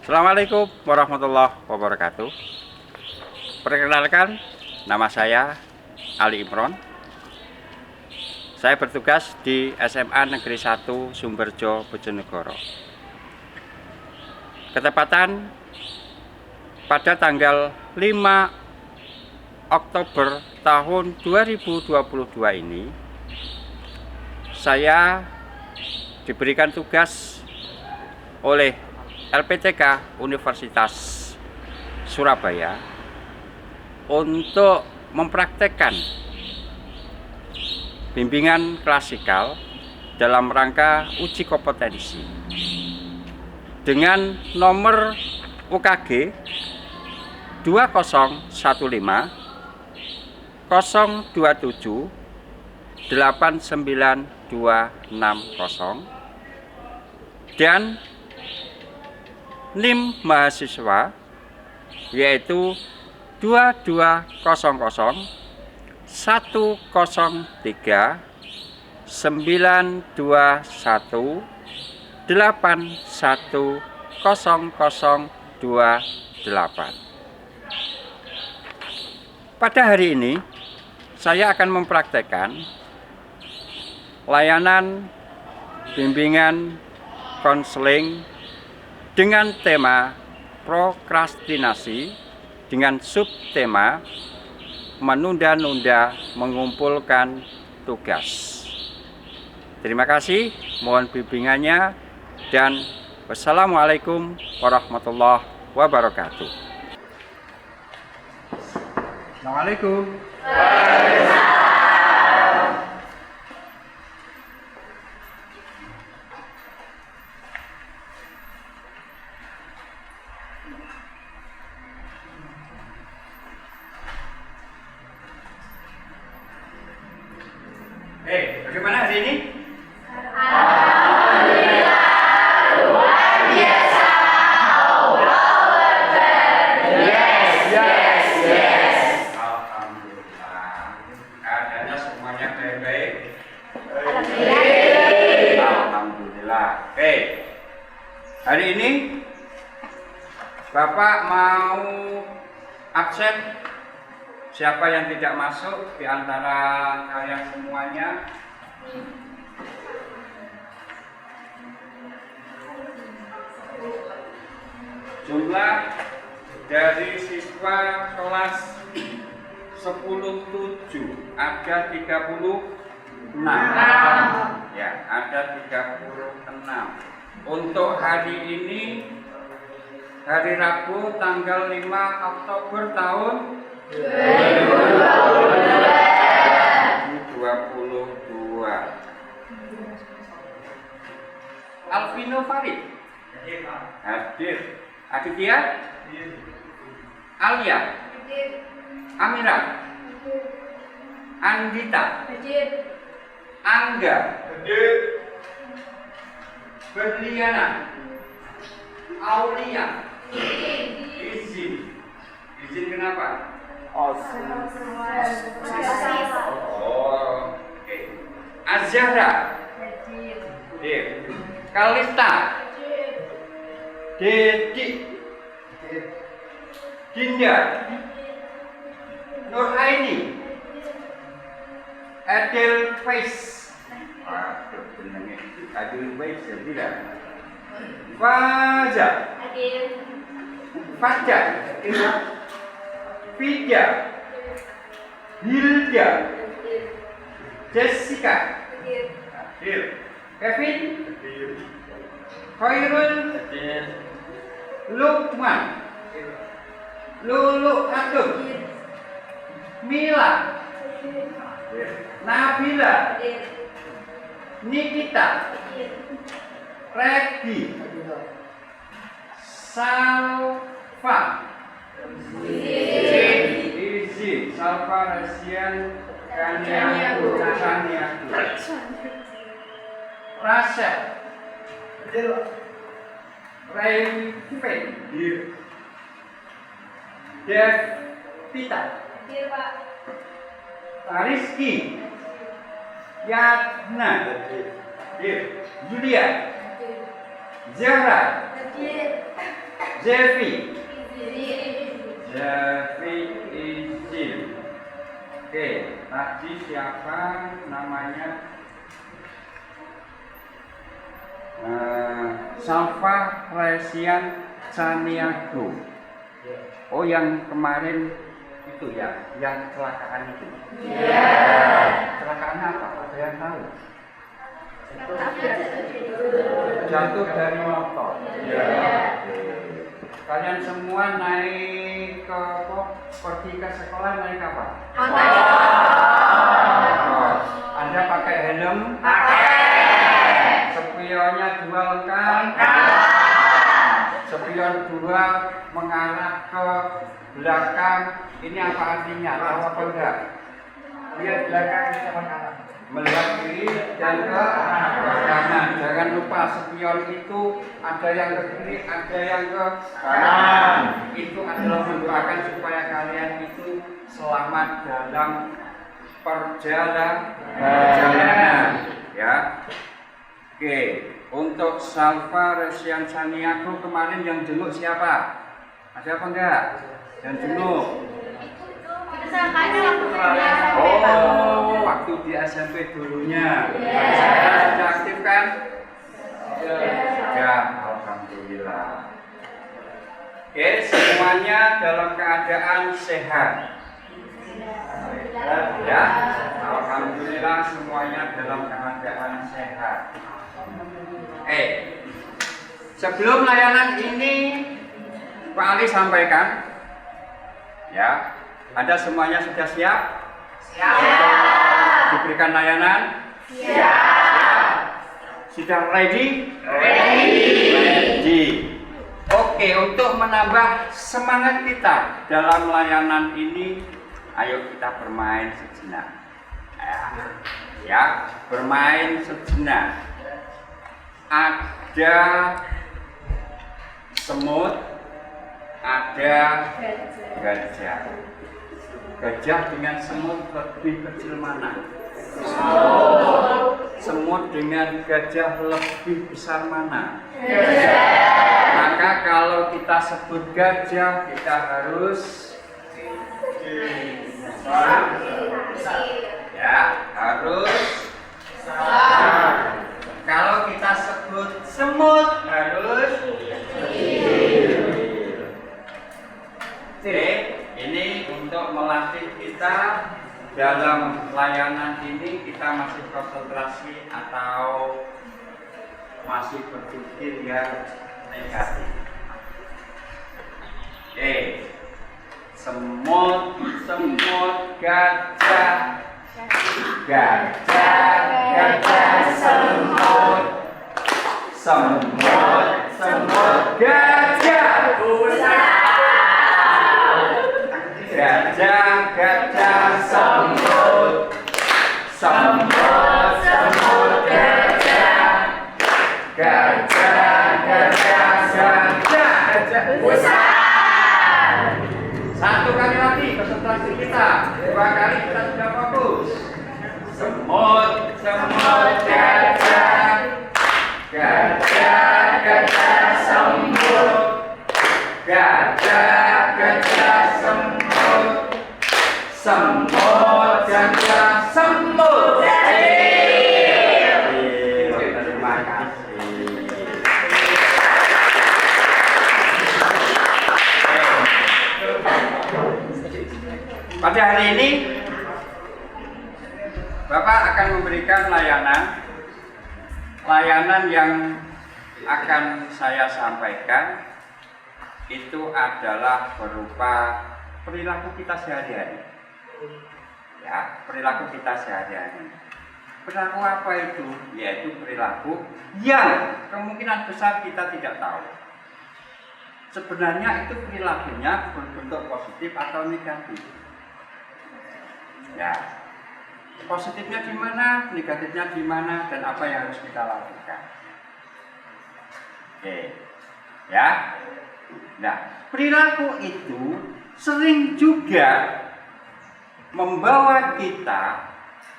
Assalamualaikum warahmatullahi wabarakatuh. Perkenalkan, nama saya Ali Imron. Saya bertugas di SMA Negeri 1 Sumberjo, Bojonegoro. Ketepatan pada tanggal 5 Oktober tahun 2022 ini, saya diberikan tugas oleh LPTK Universitas Surabaya untuk mempraktekkan bimbingan klasikal dalam rangka uji kompetensi dengan nomor UKG 2015 027 89260 dan NIM mahasiswa yaitu 2200 103 921 810028. Pada hari ini saya akan mempraktekkan layanan bimbingan konseling dengan tema prokrastinasi dengan subtema menunda-nunda mengumpulkan tugas. Terima kasih, mohon bimbingannya, dan wassalamualaikum warahmatullahi wabarakatuh. Assalamualaikum. Bagaimana hari ini? Alhamdulillah, luar biasa. Allahu Akbar. Yes. Alhamdulillah. Keadaannya semuanya baik-baik. Alhamdulillah. Hari ini Bapak mau absen. Siapa yang tidak masuk di antara kalian semuanya? Jumlah dari siswa kelas 10-7 ada 36. Ya, ada 36. Untuk hari ini, hari Rabu tanggal 5 Oktober tahun 2022. Alvino Farid hadir. Aditya, Alia, Amira, Andita, Angga, Berliana, Aulia, izin kenapa? Azhara, Kalista, Dedi, Dinda, Nuraini, Edelweiss, Edelweiss tidak, Fajar, Fajar, Fida, Hilda, Jessica, Kevin, Khairul, Lukman, Lulu Atum, Mila, Nabila, Nikita, Regi, Salva, izin, Salva Rasian Kaniaku, Rasel, Raven, Devita, Rizky, Yatna, Julia, Zahra, Zevi. Zevi izin. Oke, tadi siapa namanya? Salva Resian Caniago. Oh, yang kemarin itu ya, yang kecelakaan itu. Iya. Kecelakaan apa? Ada yang tahu? Jatuh dari motor. Iya. Kalian semua naik ke pergi ke sekolah naik apa? Motor. Anda pakai helm? Spionnya dua lengkap. Spion dua mengarah ke belakang. Ini apa artinya? Tahu apa enggak? Lihat belakang sama kanan. Melihat kiri dan ke kanan. Jangan lupa spion itu ada yang ke kiri, ada yang ke kanan. Itu adalah mendoakan supaya kalian itu selamat dalam perjalanan. Ya. Oke, untuk Salva Resian Caniago kemarin yang jenguk siapa? Ada apa enggak? Yang jenguk? Oh, waktu di SMP dulunya. Sekarang sudah aktif kan? Ya, alhamdulillah. Oke, semuanya dalam keadaan sehat. Ya, alhamdulillah semuanya dalam keadaan sehat. Sebelum layanan ini Pak Ali sampaikan, ya, Anda semuanya sudah siap? Siap. Diberikan layanan? Siap. Sudah ready? Ready. Oke, untuk menambah semangat kita dalam layanan ini, ayo kita bermain sejenak. Ya, bermain sejenak. Ada semut, ada gajah. Gajah dengan semut lebih kecil mana? Semut dengan gajah lebih besar mana? Maka kalau kita sebut gajah, kita harus ya, harus. Kalau kita sebut semut harus. Oke, ini untuk melatih kita dalam layanan ini. Kita masih konsentrasi atau masih berpikir yang negatif. Oke, semut, gajah, semut, gajah. Gajah, semut, gajah. Satu kali lagi konsentrasi kita. Dua kali kita sudah fokus. Semut, gajah, semut, gajah, semut, gajah, semut. Terima kasih. Pada hari ini Bapak akan memberikan layanan yang akan saya sampaikan itu adalah berupa perilaku kita sehari-hari. Ya, perilaku kita sehari-hari. Perilaku apa itu? Yaitu perilaku yang kemungkinan besar kita tidak tahu. Sebenarnya itu perilakunya berbentuk positif atau negatif. Ya, positifnya di mana, negatifnya di mana, dan apa yang harus kita lakukan. Oke, ya. Nah, perilaku itu sering juga membawa kita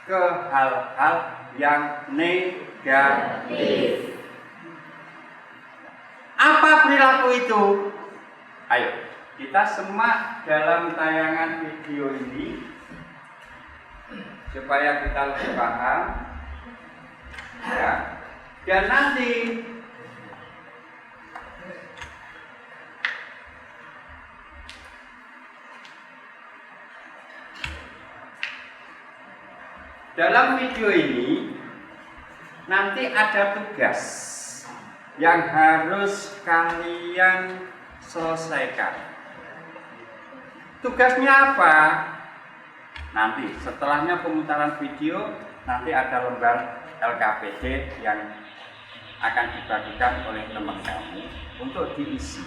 ke hal-hal yang negatif. Apa perilaku itu? Ayo, kita semak dalam tayangan video ini supaya kita lebih paham. Ya. Dan nanti dalam video ini nanti ada tugas yang harus kalian selesaikan. Tugasnya apa? Nanti setelahnya pemutaran video nanti ada lembar LKPD yang akan dibagikan oleh teman kamu untuk diisi.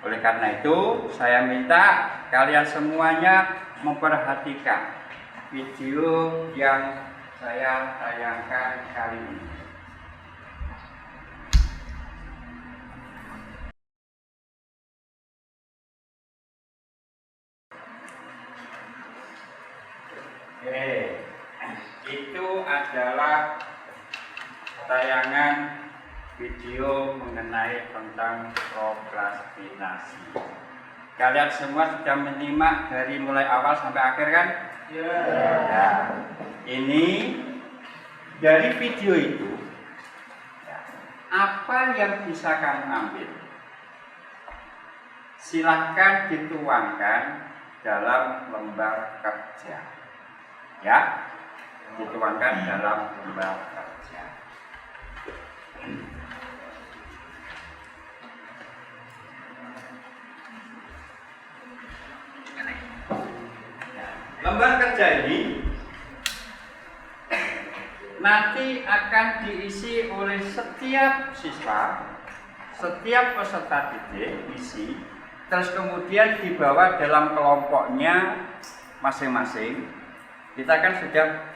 Oleh karena itu saya minta kalian semuanya memperhatikan video yang saya tayangkan kali ini. Oke, itu adalah tayangan video mengenai tentang prokrastinasi. Kalian semua sudah menyimak dari mulai awal sampai akhir kan? Ya. Ya. Ini dari video itu apa yang bisa kamu ambil? Silahkan dituangkan dalam lembar kerja. Ya, dituangkan dalam lembar kerja. Lembar kerja ini nanti akan diisi oleh setiap siswa, setiap peserta didik isi, terus kemudian dibawa dalam kelompoknya masing-masing. Kita kan sudah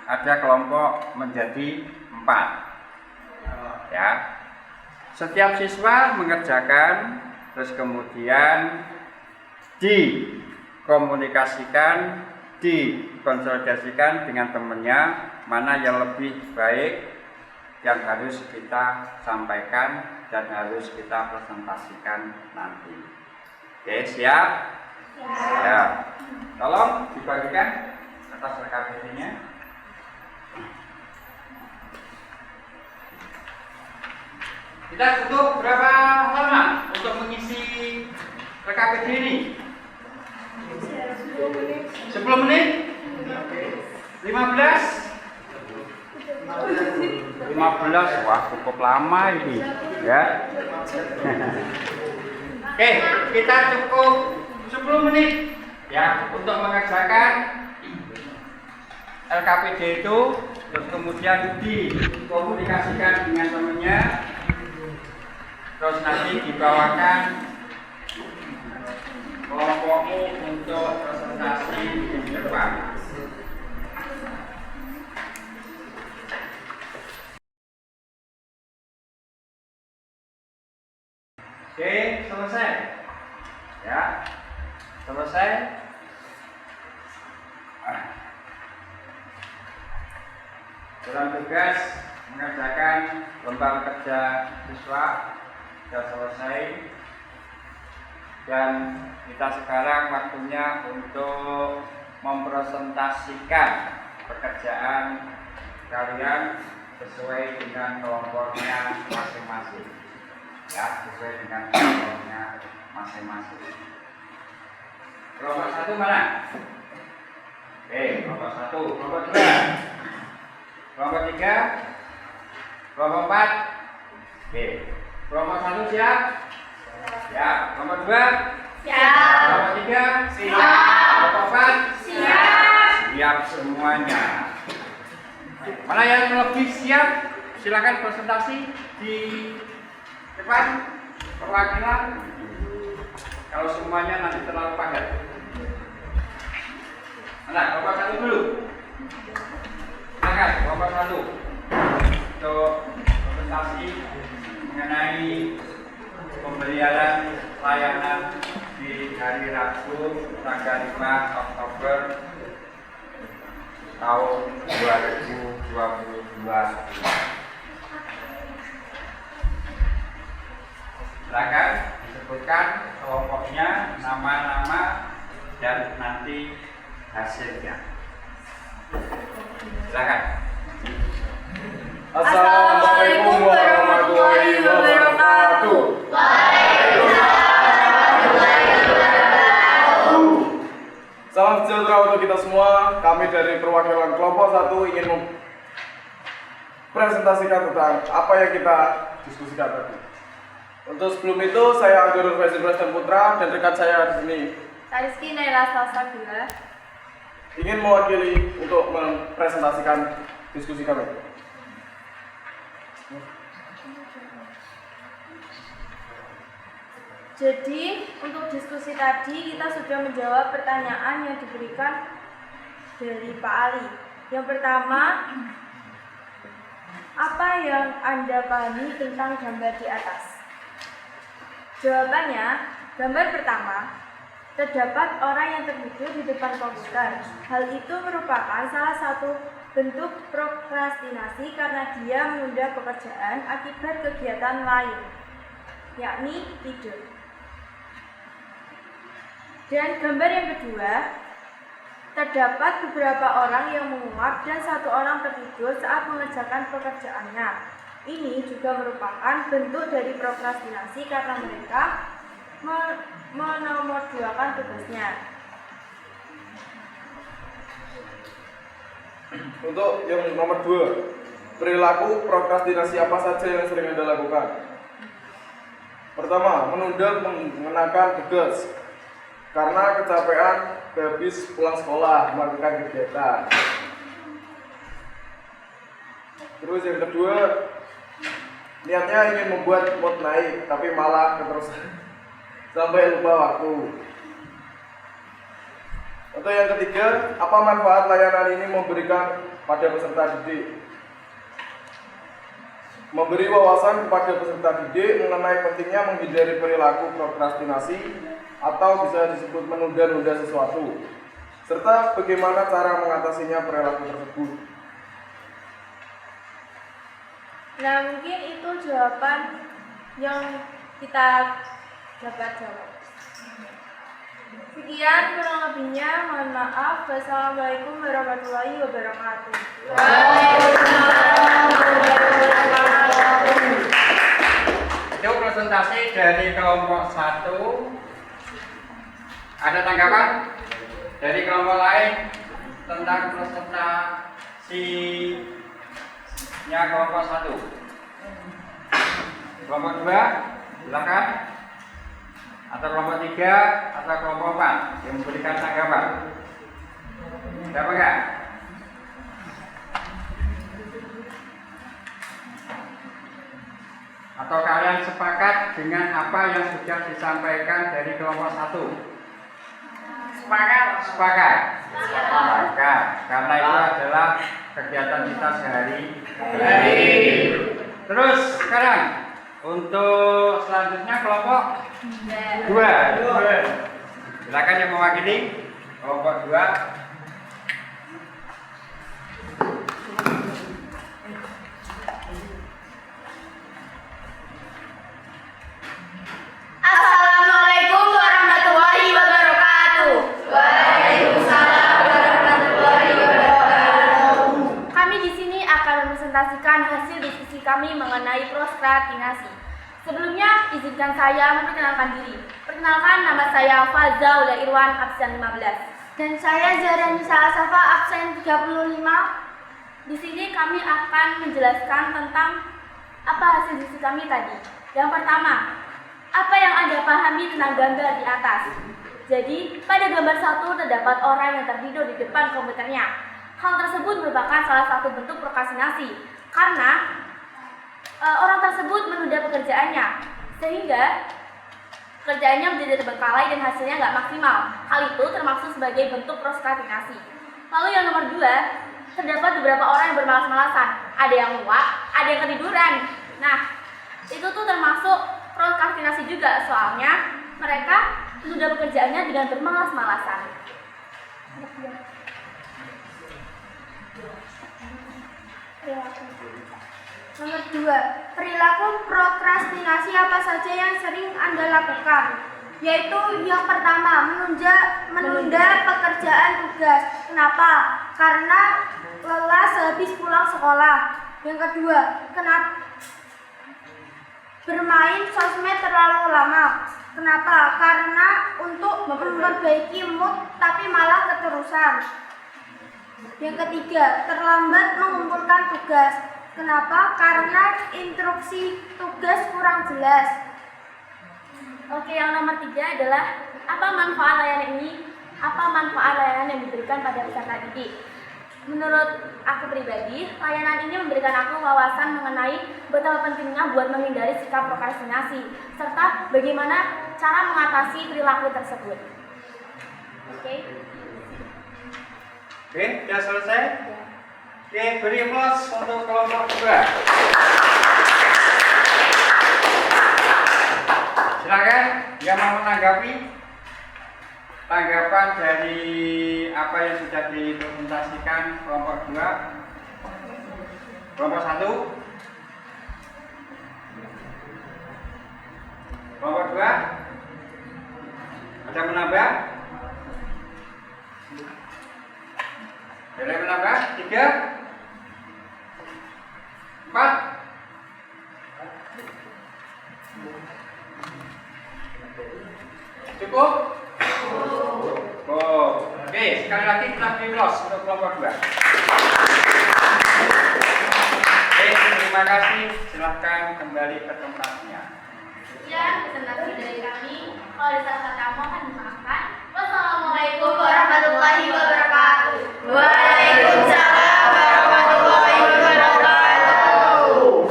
ada kelompok menjadi 4. Ya. Setiap siswa mengerjakan, terus kemudian dikomunikasikan, dikonsolidasikan dengan temannya, mana yang lebih baik yang harus kita sampaikan dan harus kita presentasikan nanti. Oke, siap? Ya. Tolong dibagikan atas RKPD-nya. Kita butuh berapa lama untuk mengisi RKPD ini? 10 menit? 15? 15, wah cukup lama ini ya. Oke, kita cukup 10 menit ya untuk mengerjakan LKPD itu, terus kemudian dikomunikasikan dengan temannya, terus nanti dibawakan kelompokmu untuk presentasi di depan. Oke, selesai. Ya, selesai. Dalam tugas mengerjakan lembar kerja siswa sudah selesai, dan kita sekarang waktunya untuk mempresentasikan pekerjaan kalian sesuai dengan kelompoknya masing-masing. Ya, sesuai dengan kelompoknya masing-masing. Kelompok 1 mana? Oke, kelompok 1, kelompok 2. Kelompok 3, kelompok 4, oke. Kelompok 1 siap? Siap. Kelompok 2? Siap. Kelompok 3? Siap. Kelompok 4? Siap. Siap semuanya. Mana yang lebih siap? Silakan presentasi di depan perwakilan. Kalau semuanya nanti terlalu padat. Mana? Kelompok 1 dulu. Silakan, kelompok 1 untuk presentasi mengenai pemberian layanan di hari Rabu tanggal 5 Oktober tahun 2022. Silakan disebut sebutkan kelompoknya, nama-nama, dan nanti hasilnya. Silakan. Assalamualaikum warahmatullahi wabarakatuh. Salam sejahtera untuk kita semua. Kami dari perwakilan kelompok 1 ingin mempresentasikan tentang apa yang kita diskusikan tadi. Untuk sebelum itu, saya Angga Faisal dan Putra dan rekan saya di sini Rizky Naila Salsabila ingin mewakili untuk mempresentasikan diskusi kami. Jadi untuk diskusi tadi kita sudah menjawab pertanyaan yang diberikan dari Pak Ali. Yang pertama, apa yang Anda pahami tentang gambar di atas? Jawabannya, gambar pertama, terdapat orang yang tertidur di depan komputer. Hal itu merupakan salah satu bentuk prokrastinasi karena dia menunda pekerjaan akibat kegiatan lain, yakni tidur. Dan gambar yang kedua, terdapat beberapa orang yang menguap dan satu orang tertidur saat mengerjakan pekerjaannya. Ini juga merupakan bentuk dari prokrastinasi karena mereka menomorduakan tugasnya. Untuk yang nomor 2, perilaku prokrastinasi apa saja yang sering Anda lakukan? Pertama, menunda mengenakan tugas karena kecapean habis pulang sekolah melakukan kegiatan. Terus yang kedua, niatnya ingin membuat mood naik tapi malah keterusan sampai lupa waktu. Untuk yang ketiga, apa manfaat layanan ini memberikan pada peserta didik? Memberi wawasan kepada peserta didik mengenai pentingnya menghindari perilaku prokrastinasi atau bisa disebut menunda-nunda sesuatu, serta bagaimana cara mengatasinya perilaku tersebut. Nah, mungkin itu jawaban yang kita dapat jawab. Sekian kurang lebihnya, mohon maaf. Wassalamualaikum warahmatullahi wabarakatuh. Itu presentasi dari kelompok 1. Ada tanggapan dari kelompok lain tentang presentasinya kelompok 1? Kelompok 2, silakan. Atau kelompok 3 atau kelompok 4 yang memberikan tanggapan. Siapa enggak? Atau kalian sepakat dengan apa yang sudah disampaikan dari kelompok 1? Sepakat. Sepakat. Sepakat. Karena itu adalah kegiatan kita sehari-hari. Terus sekarang untuk selanjutnya kelompok 2. Silakan yang mewakili kelompok 2. Assalamualaikum warahmatullahi wabarakatuh. Waalaikumsalam warahmatullahi wabarakatuh. Kami di sini akan mempresentasikan hasil diskusi kami mengenai prokrastinasi. Sebelumnya, izinkan saya memperkenalkan diri. Perkenalkan, nama saya Fazal Irwan, absen 15. Dan saya Zahra Nisa Safa, absen 35. Di sini kami akan menjelaskan tentang apa hasil diskusi kami tadi. Yang pertama, apa yang Anda pahami tentang gambar di atas? Jadi, pada gambar 1 terdapat orang yang tertidur di depan komputernya. Hal tersebut merupakan salah satu bentuk prokrastinasi karena orang tersebut menunda pekerjaannya sehingga pekerjaannya menjadi terbengkalai dan hasilnya nggak maksimal. Hal itu termasuk sebagai bentuk prokrastinasi. Lalu yang nomor 2, terdapat beberapa orang yang bermalas-malasan. Ada yang muak, ada yang ketiduran. Nah, itu tuh termasuk prokrastinasi juga, soalnya mereka menunda pekerjaannya dengan bermalas-malasan. Nomor 2, perilaku prokrastinasi apa saja yang sering Anda lakukan? Yaitu yang pertama, menunda pekerjaan tugas. Kenapa? Karena lelah sehabis pulang sekolah. Yang kedua, bermain sosmed terlalu lama. Kenapa? Karena untuk memperbaiki mood tapi malah keterusan. Yang ketiga, terlambat mengumpulkan tugas. Kenapa? Karena instruksi tugas kurang jelas. Oke, yang nomor 3 adalah apa manfaat layanan ini? Apa manfaat layanan yang diberikan pada peserta didik? Menurut aku pribadi, layanan ini memberikan aku wawasan mengenai betapa pentingnya buat menghindari sikap prokrastinasi, serta bagaimana cara mengatasi perilaku tersebut. Oke, sudah selesai? Oke, beri aplaus untuk kelompok 2. Silakan yang mau menanggapi tanggapan dari apa yang sudah dipresentasikan kelompok 2. Kelompok 1. Kelompok 2. Ada menambah? Ada menambah? 3. 4. Cukup? Oke, sekali lagi kita beri aplaus untuk kelompok 2. Oke, terima kasih. Silahkan kembali ke tempatnya. sekian presentasi dari kami. Kalau ada salah kata mohon dimaafkan. Wassalamualaikum warahmatullahi wabarakatuh. Waalaikumsalam warahmatullahi wabarakatuh.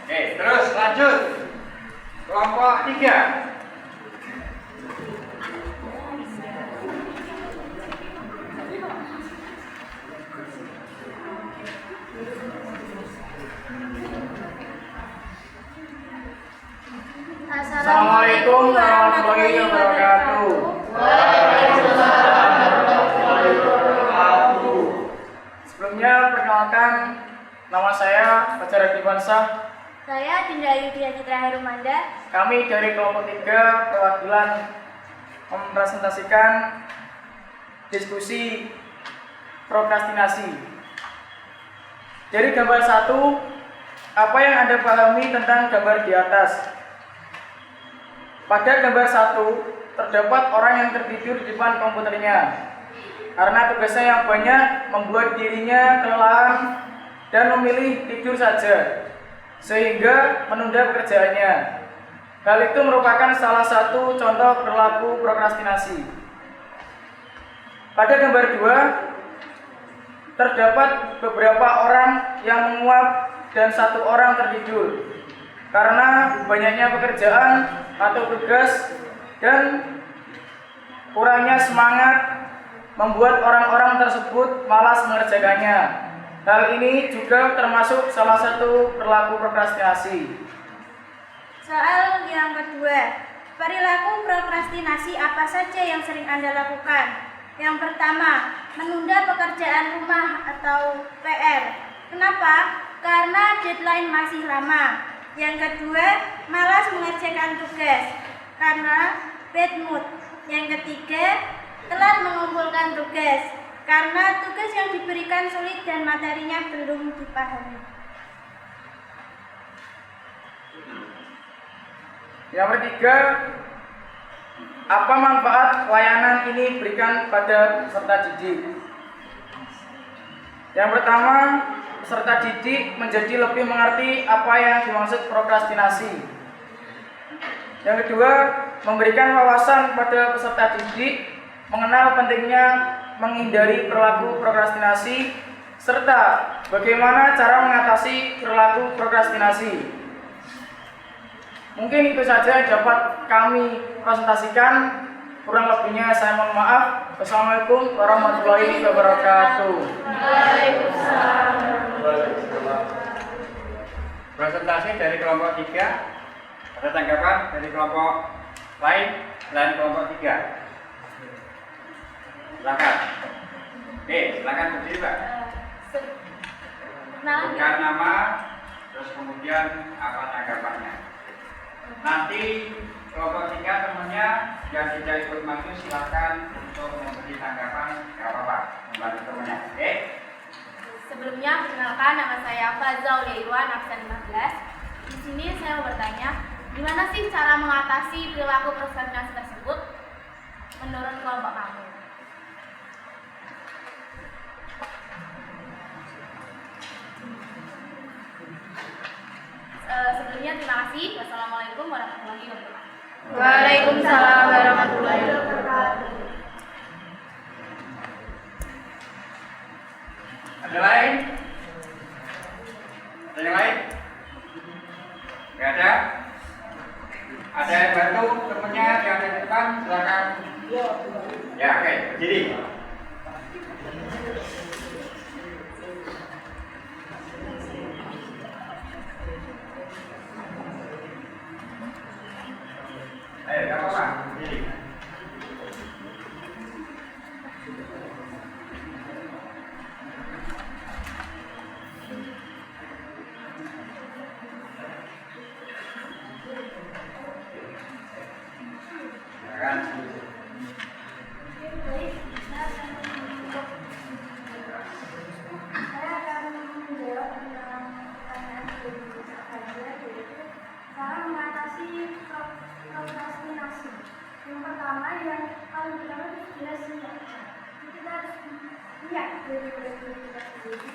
Oke, terus lanjut. Kelompok 3. Assalamualaikum warahmatullahi wabarakatuh. Sebelumnya perkenalkan, nama saya Fajar Divansah. Saya Dinda Yudhya Citra Herumanda. Kami dari kelompok 3 perwakilan mempresentasikan diskusi prokrastinasi. Dari gambar 1, apa yang Anda pahami tentang gambar di atas? Pada gambar 1, terdapat orang yang tertidur di depan komputernya. Karena tugasnya yang banyak membuat dirinya kelelahan dan memilih tidur saja, sehingga menunda pekerjaannya. Hal itu merupakan salah satu contoh perilaku prokrastinasi. Pada gambar 2, terdapat beberapa orang yang menguap dan 1 orang tertidur. Karena banyaknya pekerjaan atau tugas dan kurangnya semangat membuat orang-orang tersebut malas mengerjakannya. Hal ini juga termasuk salah satu perilaku prokrastinasi. Soal yang kedua, perilaku prokrastinasi apa saja yang sering Anda lakukan? Yang pertama, menunda pekerjaan rumah atau PR. Kenapa? Karena deadline masih lama. Yang kedua, malas mengerjakan tugas karena bad mood. Yang ketiga, telat mengumpulkan tugas karena tugas yang diberikan sulit dan materinya belum dipahami. Yang ketiga, apa manfaat layanan ini berikan pada peserta didik? Yang pertama, peserta didik menjadi lebih mengerti apa yang dimaksud prokrastinasi. Yang kedua, memberikan wawasan pada peserta didik mengenal pentingnya menghindari perilaku prokrastinasi serta bagaimana cara mengatasi perilaku prokrastinasi. Mungkin itu saja dapat kami presentasikan. Kurang lebihnya saya mohon maaf. Wassalamualaikum warahmatullahi wabarakatuh. Presentasi dari kelompok 3. Ada tanggapan dari kelompok lain selain kelompok 3? Silakan. Silakan berdiri, Pak. Bukan nama, terus kemudian apa tanggapannya. Nanti kelompok 3 temannya yang tidak ikut maju silakan untuk memberi tanggapan, nggak apa-apa, membantu temannya. Oke? Sebelumnya, perkenalkan nama saya Fazal Irwan, absen 15. Di sini saya mau bertanya, gimana sih cara mengatasi perilaku prokrastinasi tersebut menurut kelompok kamu? Sebelumnya terima kasih. Wassalamualaikum warahmatullahi wabarakatuh. Waalaikumsalam warahmatullahi wabarakatuh. Ada lain? Ada yang lain? Gak ada? Ada yang bantu temennya yang di depan? Silakan. Ya, oke, berdiri. Ayo, gak apa-apa, berdiri. Silakan. Saya akan menjawab tentang pertanyaan dari Kak yaitu cara mengatasi prokrastinasi. Yang pertama yang paling pertama itu jelas niat. Kita harus niat dari diri kita sendiri.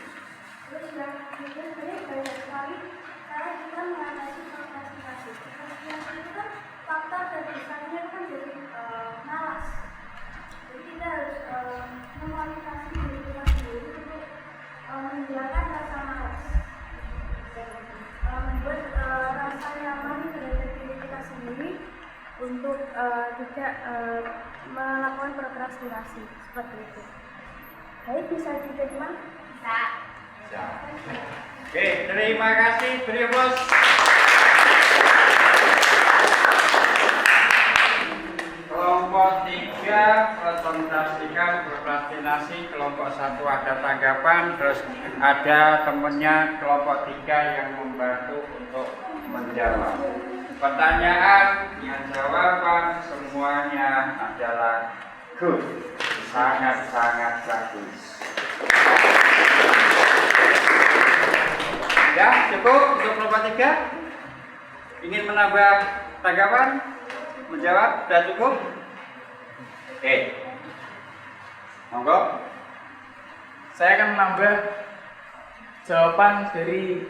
Terus yang kedua sebenarnya banyak sekali cara kita mengatasi prokrastinasi. Prokrastinasi itu kan faktor terbesarnya kan jadi malas. Jadi kita harus memotivasi diri kita sendiri untuk menghilangkan rasa malas, membuat rasa nyaman terhadap diri kita sendiri untuk tidak melakukan prokrastinasi seperti itu. Baik, bisa diterima? Bisa. Oke, terima kasih, beri bos. Kelompok 3 presentasikan prokrastinasi, kelompok 1 ada tanggapan, terus ada temennya kelompok 3 yang membantu untuk menjawab. Pertanyaan yang jawaban semuanya adalah good, sangat-sangat bagus. Ya, cukup untuk kelompok 3. Ingin menambah tanggapan? Menjawab? Sudah cukup? Oke. Monggo. Saya akan menambah jawaban dari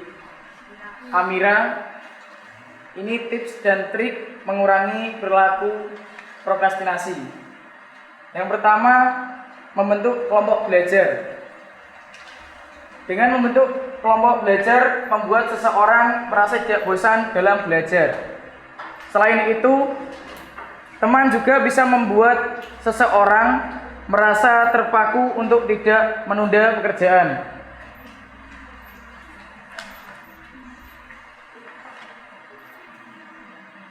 Amira. Ini tips dan trik mengurangi perilaku prokrastinasi. Yang pertama, membentuk kelompok belajar. Dengan membentuk kelompok belajar, membuat seseorang merasa tidak bosan dalam belajar. Selain itu, teman juga bisa membuat seseorang merasa terpaku untuk tidak menunda pekerjaan.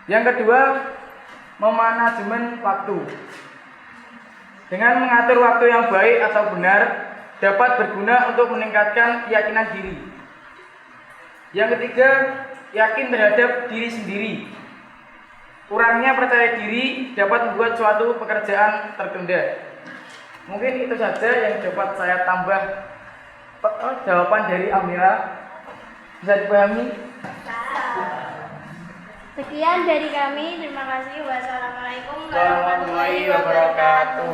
Yang kedua, memanajemen waktu. Dengan mengatur waktu yang baik atau benar, dapat berguna untuk meningkatkan keyakinan diri. Yang ketiga, yakin terhadap diri sendiri. Kurangnya percaya diri dapat membuat suatu pekerjaan tertunda. Mungkin itu saja yang dapat saya tambah jawaban dari Amira. Bisa dipahami? Sekian dari kami, terima kasih. Wassalamualaikum Warahmatullahi wabarakatuh.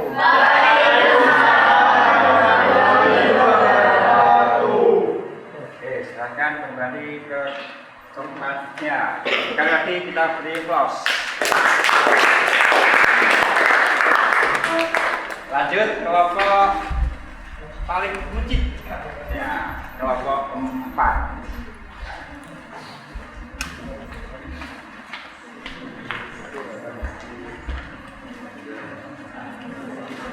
Oke, silakan kembali ke tempatnya. Sekali lagi kita beri applause. Lanjut kelompok paling buncit. Ya, kelompok 4.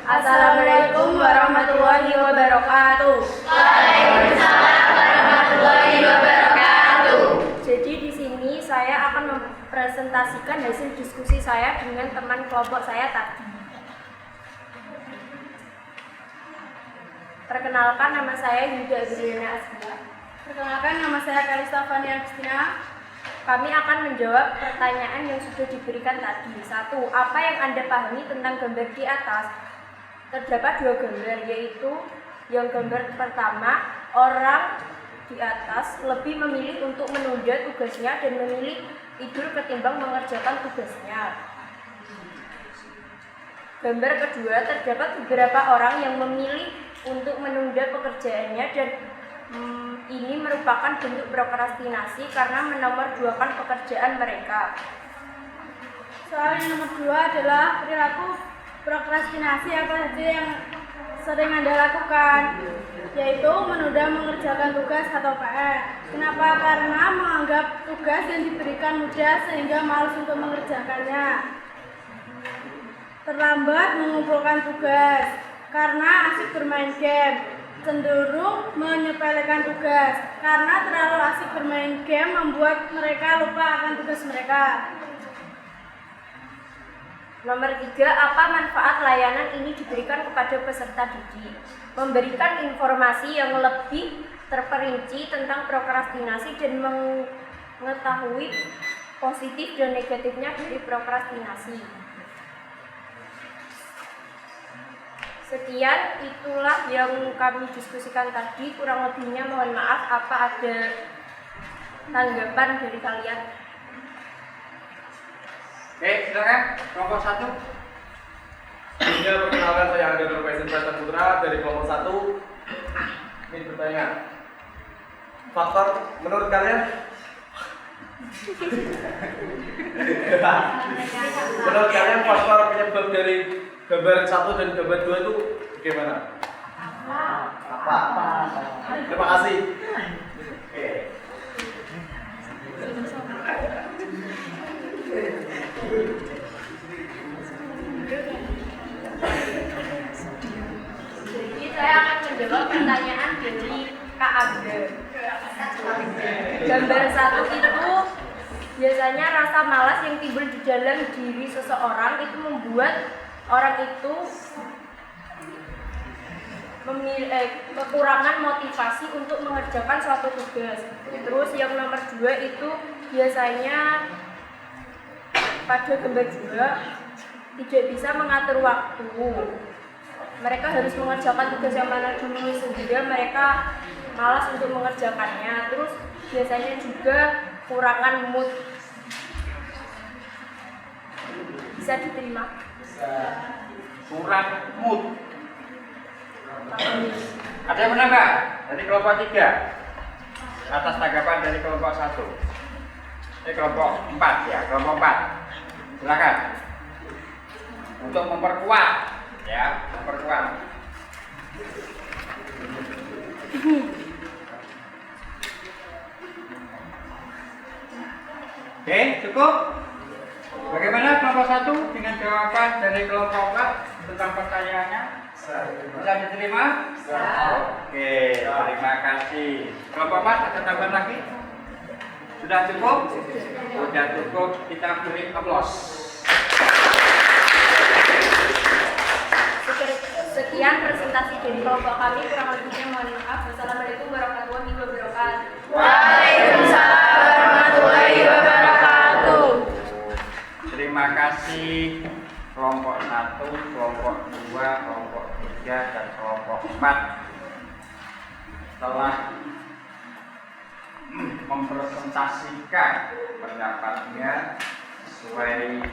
Assalamualaikum warahmatullahi wabarakatuh. Waalaikumsalam warahmatullahi wabarakatuh. Jadi di sini saya akan mempresentasikan hasil diskusi saya dengan teman kelompok saya tadi. Perkenalkan, nama saya Yuda Adriana Asma. Perkenalkan, nama saya Kalista Fania Agustina. Kami akan menjawab pertanyaan yang sudah diberikan tadi. 1. Apa yang Anda pahami tentang gambar di atas? Terdapat 2 gambar, yaitu yang gambar pertama, orang di atas lebih memilih untuk menunda tugasnya dan memilih tidur ketimbang mengerjakan tugasnya. Gambar kedua, terdapat beberapa orang yang memilih untuk menunda pekerjaannya dan ini merupakan bentuk prokrastinasi karena menomorduakan pekerjaan mereka. Soal yang nomor 2 adalah perilaku prokrastinasi apa saja yang sering Anda lakukan, yaitu menunda mengerjakan tugas atau PR. Kenapa? Karena menganggap tugas yang diberikan mudah sehingga malas untuk mengerjakannya. Terlambat mengumpulkan tugas karena asik bermain game. Cenderung menyepelekan tugas karena terlalu asik bermain game membuat mereka lupa akan tugas mereka. Nomor 3, apa manfaat layanan ini diberikan kepada peserta didik? Memberikan informasi yang lebih terperinci tentang prokrastinasi dan mengetahui positif dan negatifnya dari prokrastinasi. Sekian, itulah yang kami diskusikan tadi. Kurang lebihnya mohon maaf. Apa ada tanggapan dari kalian? Oke, silakan kelompok 1. Sebelumnya perkenalkan, saya Angga Nurpesin Prata Putra dari kelompok 1. Ini bertanya, faktor menurut kalian? Menurut kalian faktor penyebab dari gambar 1 dan gambar 2 itu bagaimana? Apa? Terima kasih. Oke. Jadi saya akan menjawab pertanyaan dari Kak Angga. Gambar 1 itu biasanya rasa malas yang timbul di dalam diri seseorang itu membuat orang itu kekurangan motivasi untuk mengerjakan suatu tugas. Terus yang nomor 2 itu biasanya pada gambar 2 tidak bisa mengatur waktu. Mereka harus mengerjakan tugas yang mana dulu sehingga mereka malas untuk mengerjakannya. Terus biasanya juga kurangan mood. Bisa diterima? Kurang mood. Ada yang benar nggak? Dari kelompok 3. Atas tanggapan dari kelompok 1. Ini kelompok 4 ya, kelompok 4. Silakan. Untuk memperkuat ya, memperkuat. Oke, cukup. Bagaimana kelompok 1 dengan jawaban dari kelompok 4 tentang pertanyaannya? Bisa diterima? Oke, terima kasih. Kelompok 4 ada tambahan lagi? Sudah cukup? Sudah cukup, kita beri aplaus. Sekian presentasi dari kelompok kami. Kurang lebihnya mohon maaf. Wassalamualaikum warahmatullahi wabarakatuh. Waalaikumsalam warahmatullahi wabarakatuh. Terima kasih kelompok 1, kelompok 2, kelompok 3, dan kelompok 4 telah mempresentasikan pendapatnya sesuai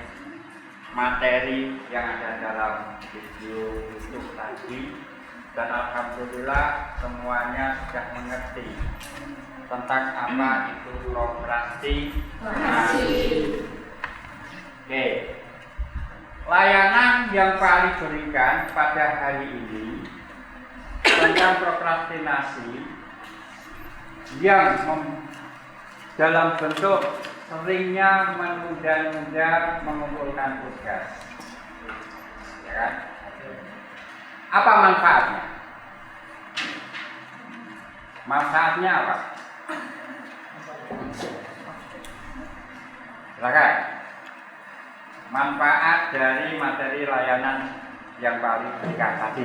materi yang ada dalam video YouTube tadi, dan alhamdulillah semuanya sudah mengerti tentang apa itu prokrastinasi. Oke, layanan yang paling diberikan pada hari ini tentang prokrastinasi yang dalam bentuk seringnya menunda-nunda mengumpulkan tugas, ya kan? Apa manfaatnya? Manfaatnya apa? Silakan. Manfaat dari materi layanan yang paling diberikan tadi.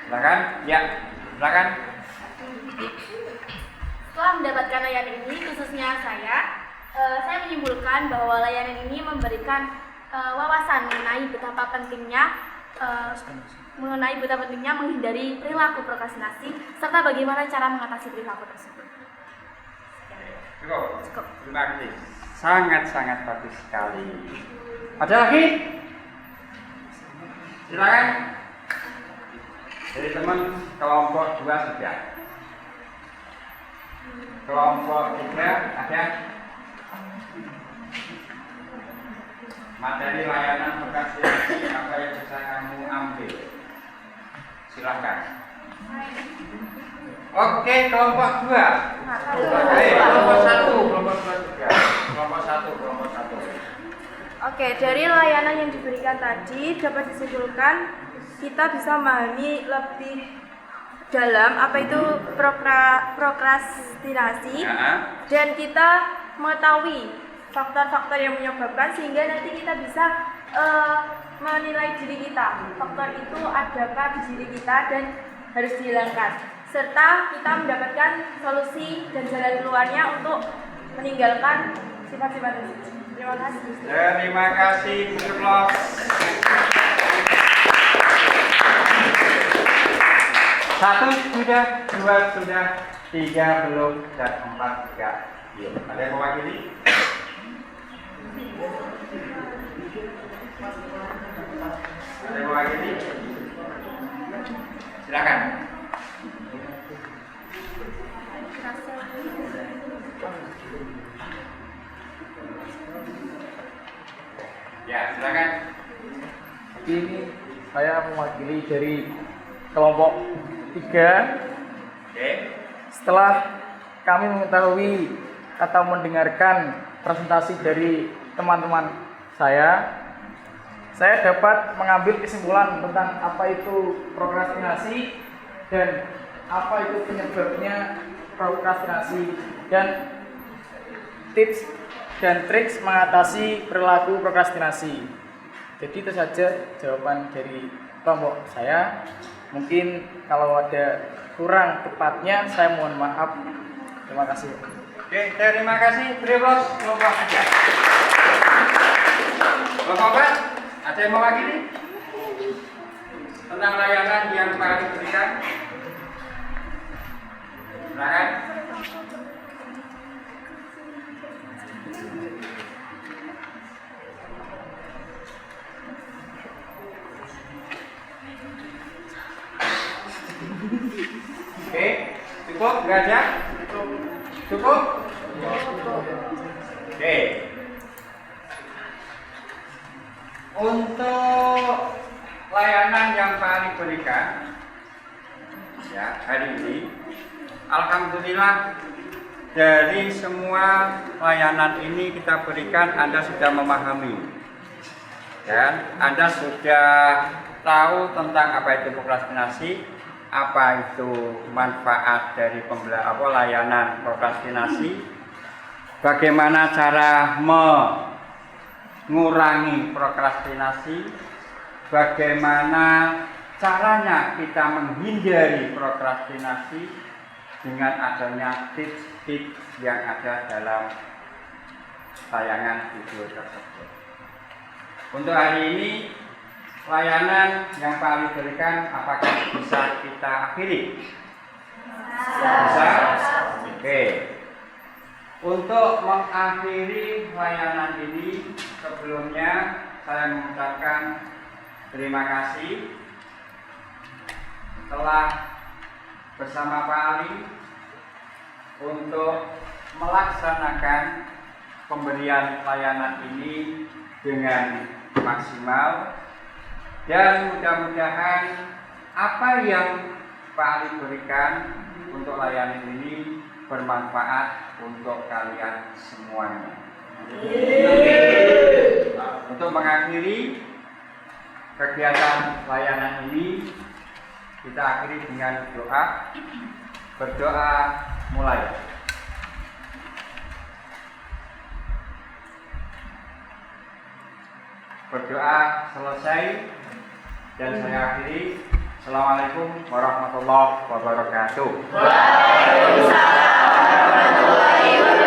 Silakan, ya, silakan. didik. Setelah mendapatkan layanan ini, khususnya saya menyimpulkan bahwa layanan ini memberikan wawasan mengenai betapa pentingnya menghindari perilaku prokrastinasi serta bagaimana cara mengatasi perilaku tersebut. Cukup. Terima kasih. Sangat bagus sekali. Ada lagi? Silakan. Jadi teman kelompok 2 sudah. Kelompok 3 ada materi layanan prokrastinasi apa yang bisa kamu ambil? Silakan. Oke, kelompok 2. Kelompok 1. Oke, dari layanan yang diberikan tadi dapat disimpulkan kita bisa memahami lebih dalam apa itu prokrastinasi dan kita mengetahui faktor-faktor yang menyebabkan sehingga nanti kita bisa menilai diri kita. Faktor itu adakah di diri kita dan harus dihilangkan. Serta kita mendapatkan solusi dan jalan keluarnya untuk meninggalkan sifat-sifat tersebut. Terima kasih. Terima kasih, Bu Los. Satu sudah, 2 sudah, 3 belum, dan 4 juga. Ada yang mewakili? Ada yang mewakili? Silakan. Ya, silakan. Ini saya mewakili dari kelompok 3. Oke. Setelah kami mengetahui atau mendengarkan presentasi dari teman-teman saya dapat mengambil kesimpulan tentang apa itu prokrastinasi dan apa itu penyebabnya prokrastinasi dan tips dan trik mengatasi perilaku prokrastinasi. Jadi itu saja jawaban dari kelompok saya. Mungkin kalau ada kurang tepatnya saya mohon maaf. Terima kasih. Oke, terima kasih. Terus kelompok aja. Kelompok 4, ada yang mewakili tentang layanan yang Pak diberikan? Silakan. Oke, cukup? Nggak ada? Cukup? Oke. Untuk layanan yang Pak Ali berikan ya hari ini, alhamdulillah dari semua layanan ini kita berikan Anda sudah memahami dan Anda sudah tahu tentang apa itu prokrastinasi, apa itu manfaat dari layanan prokrastinasi, bagaimana cara mengurangi prokrastinasi, bagaimana caranya kita menghindari prokrastinasi dengan adanya tips-tips yang ada dalam tayangan video tersebut. Untuk hari ini layanan yang Pak Ali berikan apakah bisa kita akhiri? Bisa? Oke. Untuk mengakhiri layanan ini sebelumnya saya mengucapkan terima kasih telah bersama Pak Ali untuk melaksanakan pemberian layanan ini dengan maksimal. Dan mudah-mudahan apa yang Pak Ali berikan untuk layanan ini bermanfaat untuk kalian semuanya. Untuk mengakhiri kegiatan layanan ini, kita akhiri dengan doa. Berdoa mulai. Berdoa selesai. Dan saya akhiri. Assalamualaikum warahmatullahi wabarakatuh. Waalaikumsalam warahmatullahi wabarakatuh.